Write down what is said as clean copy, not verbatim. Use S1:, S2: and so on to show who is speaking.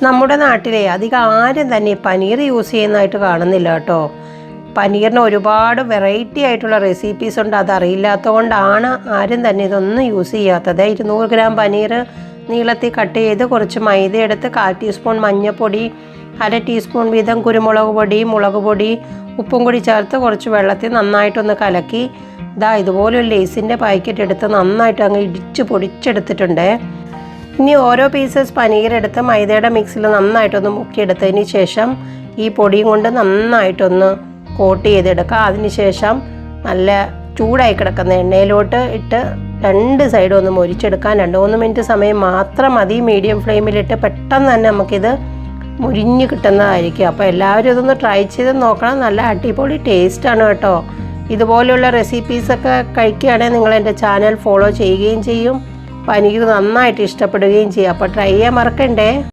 S1: നമ്മുടെ നാട്ടിലെ അധികം ആരും തന്നെ പനീർ യൂസ് ചെയ്യുന്നതായിട്ട് കാണുന്നില്ല കേട്ടോ. പനീറിന് ഒരുപാട് വെറൈറ്റി ആയിട്ടുള്ള റെസിപ്പീസ് ഉണ്ട്. അതറിയില്ലാത്തത് കൊണ്ടാണ് ആരും തന്നെ ഇതൊന്നും യൂസ് ചെയ്യാത്തത്. 200 ഗ്രാം പനീർ നീളത്തിൽ കട്ട് ചെയ്ത് കുറച്ച് മൈദ എടുത്ത് 1/4 ടീസ്പൂൺ മഞ്ഞൾപ്പൊടി, 1/2 ടീസ്പൂൺ വീതം കുരുമുളക് പൊടി, മുളക് പൊടി, ഉപ്പും കൂടി ചേർത്ത് കുറച്ച് വെള്ളത്തിൽ നന്നായിട്ടൊന്ന് കലക്കി ഇതുപോലെ ഒരു ലേസിൻ്റെ പാക്കറ്റ് എടുത്ത് നന്നായിട്ട് അങ്ങ് ഇടിച്ച് പൊടിച്ചെടുത്തിട്ടുണ്ട്. ഇനി ഓരോ പീസസ് പനീർ എടുത്ത് മൈദയുടെ മിക്സിൽ നന്നായിട്ടൊന്ന് മുക്കിയെടുത്തതിന് ശേഷം ഈ പൊടിയും കൊണ്ട് നന്നായിട്ടൊന്ന് കോട്ട് ചെയ്തെടുക്കുക. അതിനുശേഷം നല്ല ചൂടായി കിടക്കുന്ന എണ്ണയിലോട്ട് ഇട്ട് 2 സൈഡും ഒന്ന് മൊരിച്ചെടുക്കാൻ 2-3 മിനിറ്റ് സമയം മാത്രം മതി. മീഡിയം ഫ്ലെയിമിലിട്ട് പെട്ടെന്ന് തന്നെ നമുക്കിത് മുരിഞ്ഞ് കിട്ടുന്നതായിരിക്കും. അപ്പോൾ എല്ലാവരും ഇതൊന്ന് ട്രൈ ചെയ്ത് നോക്കണം. നല്ല അടിപൊളി ടേസ്റ്റാണ് കേട്ടോ. ഇതുപോലെയുള്ള റെസിപ്പീസൊക്കെ കഴിക്കുകയാണെങ്കിൽ നിങ്ങൾ എൻ്റെ ചാനൽ ഫോളോ ചെയ്യുകയും ചെയ്യും. പനീർ നന്നായിട്ട് ഇഷ്ടപ്പെടുകയും ചെയ്യും. അപ്പോൾ ട്രൈ ചെയ്യാൻ മറക്കണ്ടേ.